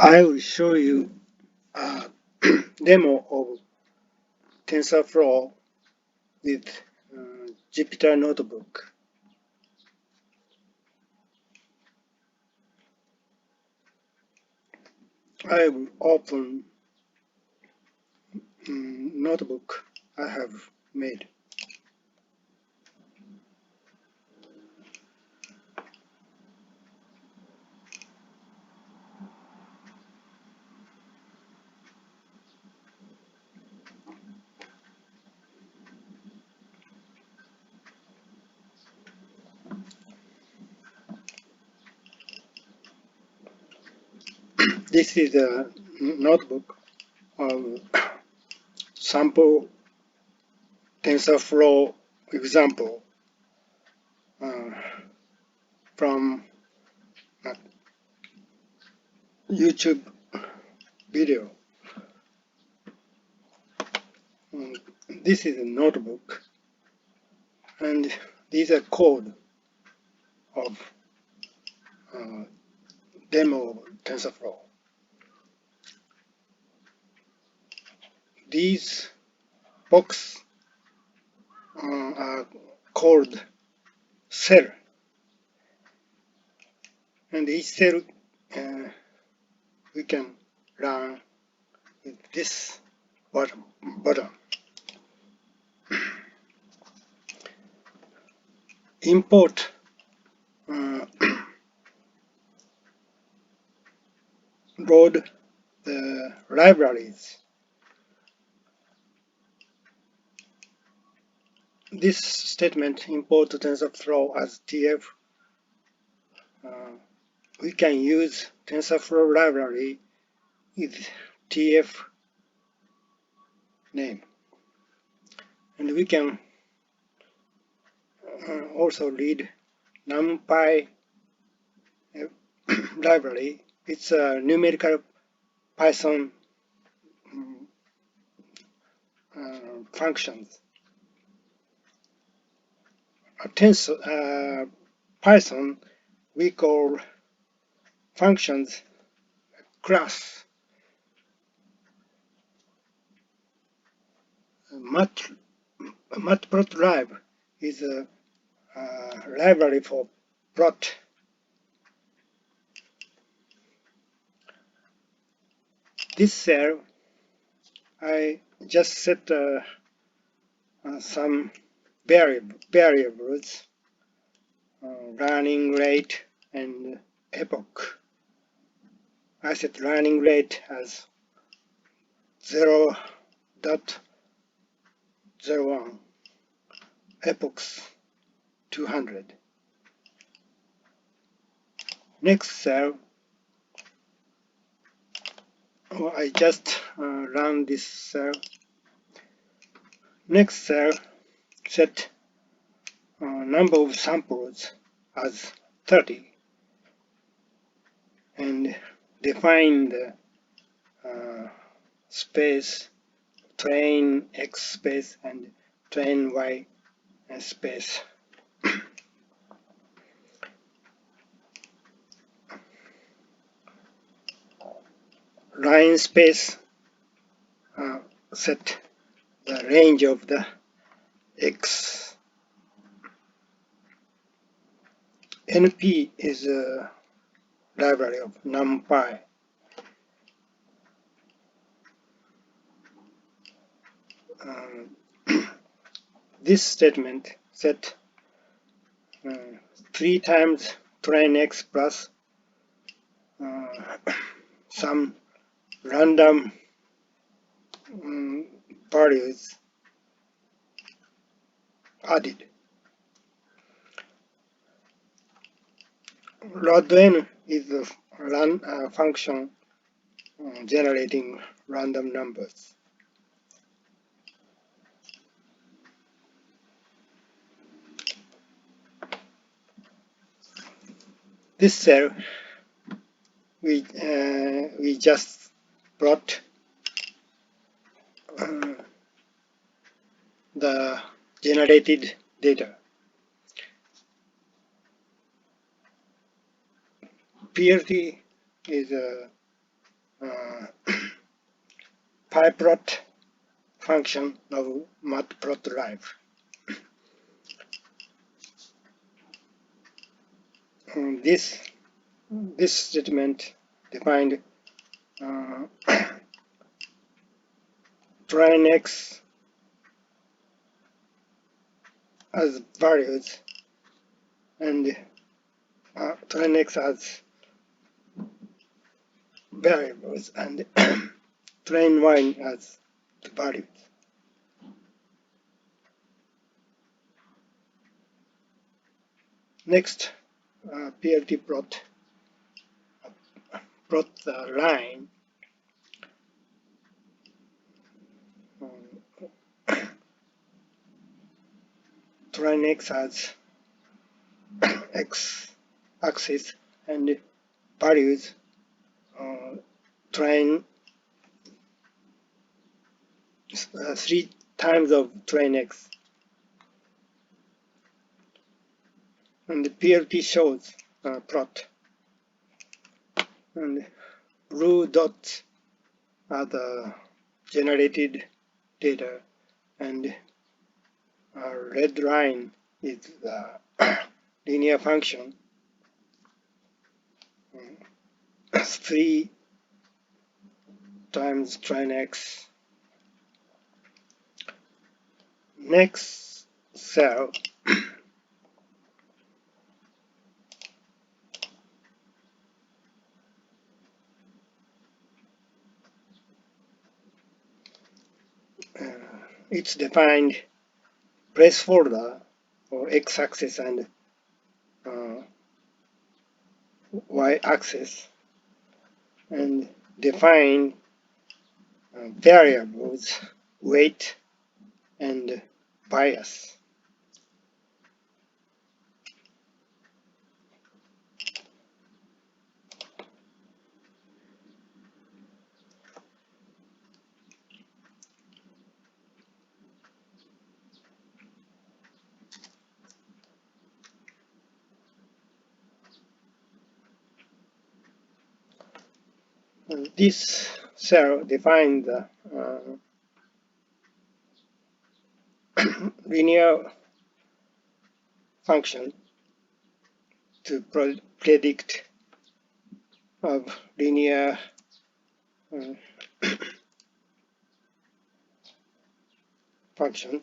I will show you a demo of TensorFlow with Jupyter Notebook. I will open notebook I have made. This is a notebook of sample TensorFlow example from a YouTube video. This is a notebook, and these are code of demo of TensorFlow. These boxes are called cell, and each cell we can run with this button. Import load the libraries. This statement import TensorFlow as TF. We can use TensorFlow library with TF name, and we can also read NumPy library. It's a numerical Python functions. Python we call functions class. Matplotlib is a library for plot. This cell I just set some variables, running rate and epoch. I set running rate as 0.01, epochs 200. Next cell, I just run this cell. Next cell, set number of samples as 30 and define the space train X space and train Y space. Line space set the range of the X. NP is a library of NumPy. This statement set 3 times train X plus some random values added. Log_n is a function generating random numbers. This cell we just plot the generated data. PLT is a uh, pyplot function of matplotlib. This statement defined train x as values and train x as variables and train y as the values. Next, PLT plot the line train x as x axis and values train 3 times of train x, and the PLT shows plot, and blue dots are the generated data, and red line is the linear function 3 times train x. Next cell it's defined placeholder or x-axis and y-axis, and define variables weight and bias. This cell defines the linear function to predict of linear function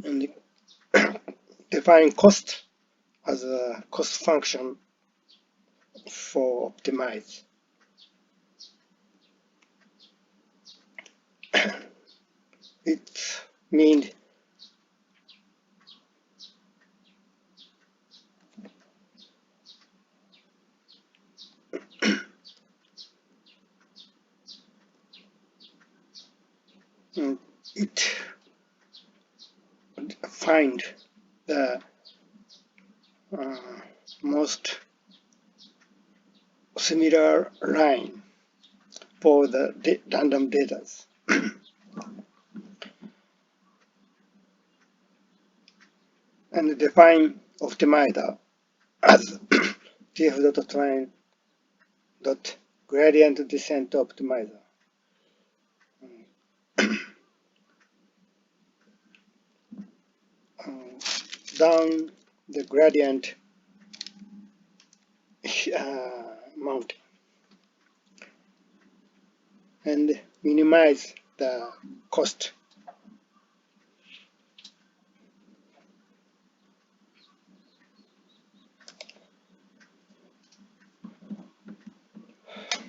and define cost as a cost function for optimize. It means it find the most similar line for the random data. And define optimizer as tf.train gradient descent optimizer. Down the gradient mountain and minimize the cost.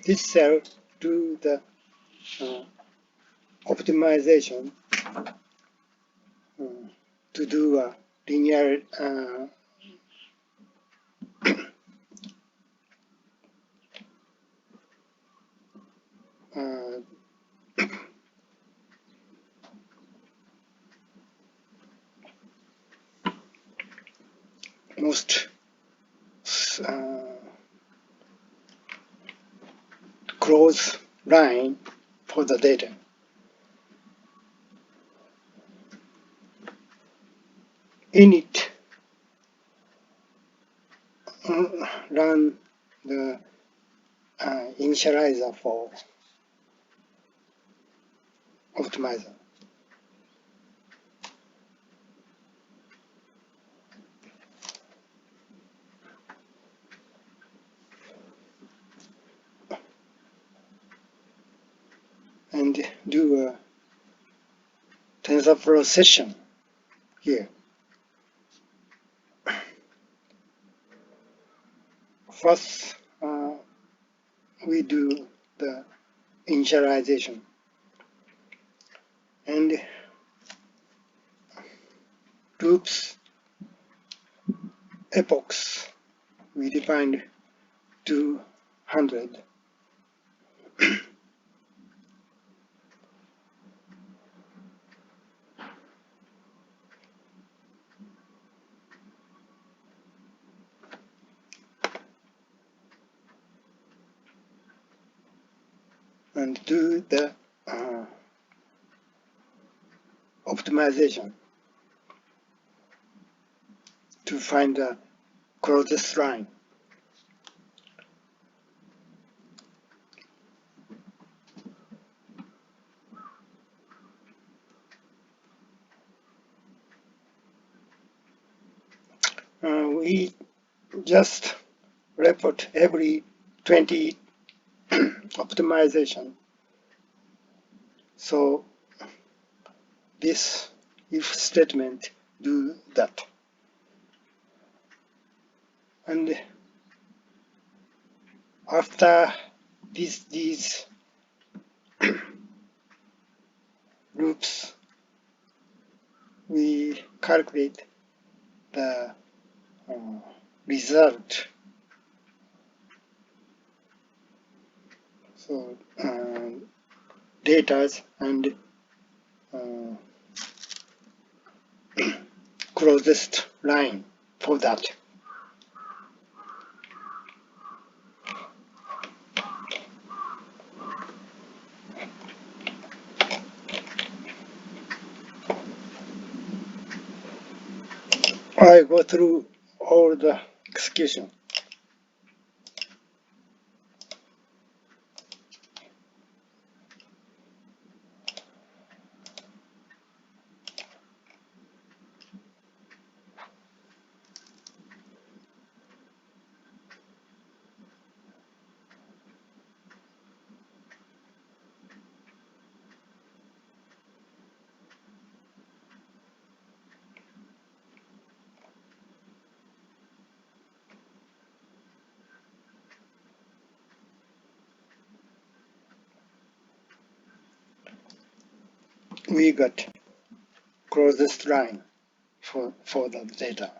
This cell do the optimization to do a linear most close line for the data. In it, run the initializer for optimizer. And do a TensorFlow session here. First, we do the initialization, and loops epochs we defined 200. And do the optimization to find the closest line. We just report every 20 optimization. So this if statement do that. And after these loops, we calculate the result. So data and closest line for that. I go through all the execution. We got closest line for the data.